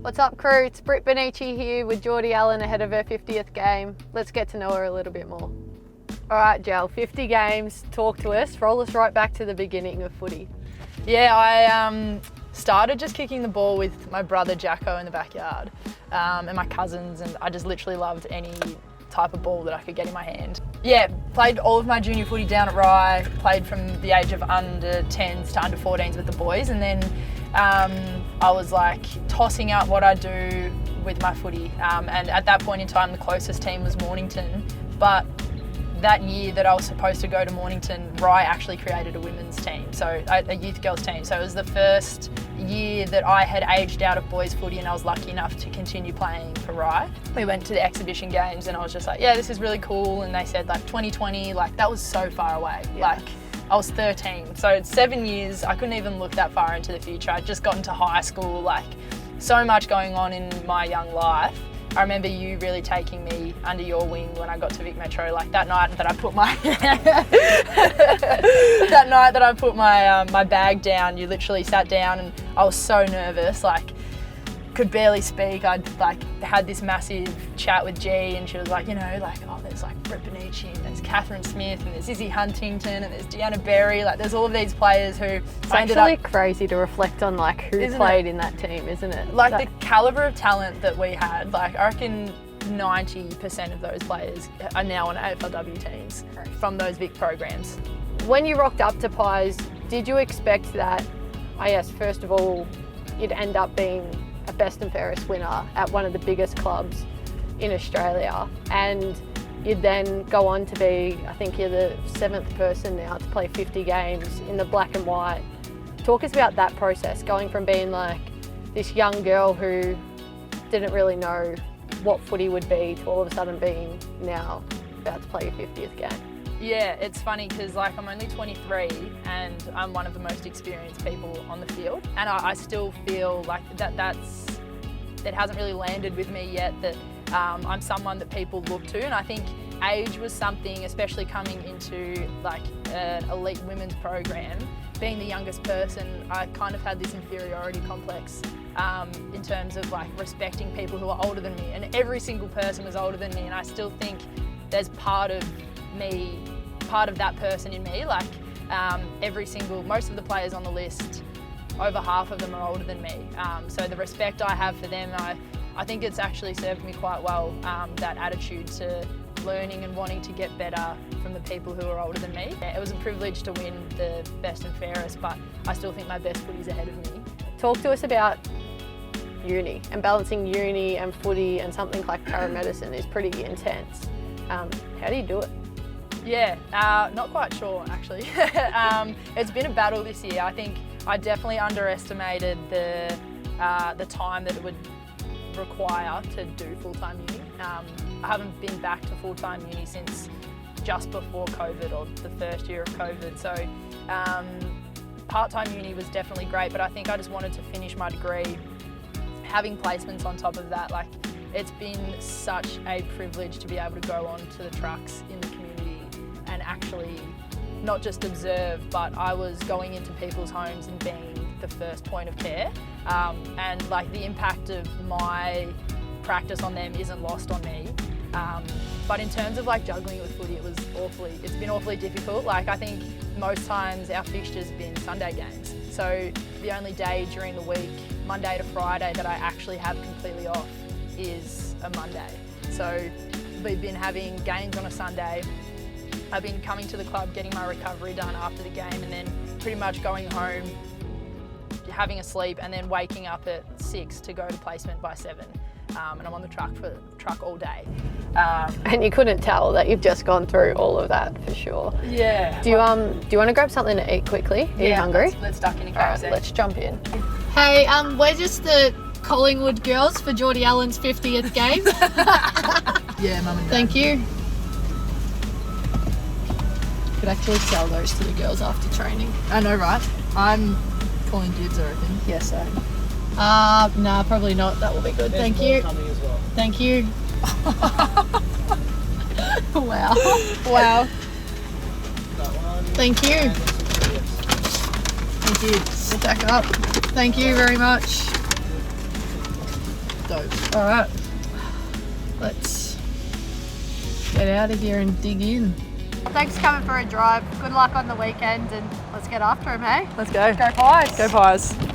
What's up, crew? It's Britt Bonnici here with Jordy Allen ahead of her 50th game. Let's get to know her a little bit more. All right, Jel, 50 games. Talk to us. Roll us right back to the beginning of footy. Yeah, I started just kicking the ball with my brother Jacko in the backyard and my cousins, and I just literally loved any type of ball that I could get in my hand. Yeah, played all of my junior footy down at Rye, played from the age of under 10s to under 14s with the boys, and then I was like tossing up what I do with my footy, and at that point in time the closest team was Mornington, but that year that I was supposed to go to Mornington, Rye actually created a women's team, so a youth girls team. So it was the first year that I had aged out of boys footy and I was lucky enough to continue playing for Rye. We went to the exhibition games and I was just like, yeah, this is really cool. And they said like 2020, like that was so far away. Yeah. Like I was 13, so it's 7 years. I couldn't even look that far into the future. I'd just gotten to high school, like so much going on in my young life. I remember you really taking me under your wing when I got to Vic Metro. Like that night that I put my my bag down, you literally sat down and I was so nervous, like could barely speak. I'd like had this massive chat with G, and she was like, you know, like, oh, there's like Britt Bonnici and there's Catherine Smith and there's Izzy Huntington and there's Deanna Berry. Like there's all of these players who it's actually crazy to reflect on like who played in that team, isn't it? Like the calibre of talent that we had, like I reckon 90% of those players are now on AFLW teams from those big programs. When you rocked up to Pies, did you expect that, I guess, first of all, you'd end up being a best and fairest winner at one of the biggest clubs in Australia, and you'd then go on to be, I think you're the 7th person now to play 50 games in the black and white. Talk us about that process, going from being like this young girl who didn't really know what footy would be to all of a sudden being now about to play your 50th game. Yeah, it's funny because like I'm only 23 and I'm one of the most experienced people on the field, and I still feel like it hasn't really landed with me yet that I'm someone that people look to, and I think age was something, especially coming into like an elite women's program. Being the youngest person, I kind of had this inferiority complex in terms of like respecting people who are older than me, and every single person was older than me, and I still think there's part of that person in me, like most of the players on the list, over half of them are older than me. So the respect I have for them, I think it's actually served me quite well, that attitude to learning and wanting to get better from the people who are older than me. It was a privilege to win the best and fairest, but I still think my best footy's ahead of me. Talk to us about uni, and balancing uni and footy and something like paramedicine is pretty intense. How do you do it? Yeah, not quite sure actually. It's been a battle this year. I think I definitely underestimated the time that it would require to do full-time uni. I haven't been back to full-time uni since just before COVID, or the first year of COVID. So part-time uni was definitely great, but I think I just wanted to finish my degree. Having placements on top of that, like it's been such a privilege to be able to go on to the trucks in the community and actually not just observe, but I was going into people's homes and being the first point of care. And like the impact of my practice on them isn't lost on me. But in terms of like juggling it with footy, it's been awfully difficult. Like I think most times our fixtures have been Sunday games. So the only day during the week, Monday to Friday, that I actually have completely off is a Monday. So we've been having games on a Sunday. I've been coming to the club, getting my recovery done after the game, and then pretty much going home, having a sleep, and then waking up at 6 to go to placement by 7. And I'm on the truck all day. And you couldn't tell that you've just gone through all of that for sure. Yeah. Do you want to grab something to eat quickly? Are you hungry? Let's duck in a KFC. All right, let's jump in. Hey, we're just the Collingwood girls for Jordy Allen's 50th game. Yeah, Mum and Dad. Thank you. Could actually sell those to the girls after training. I know, right? I'm calling dibs, I reckon. Yes, sir. Nah, probably not. That will be good. There's Thank you. Coming as well. Thank you. Wow. Wow. That one. Thank you. And some chips. Thank you. Stack up. Thank you very much. stoked. All right. Let's get out of here and dig in. Thanks for coming for a drive. Good luck on the weekend and let's get after him, hey? Let's go. Go Pies. Go Pies.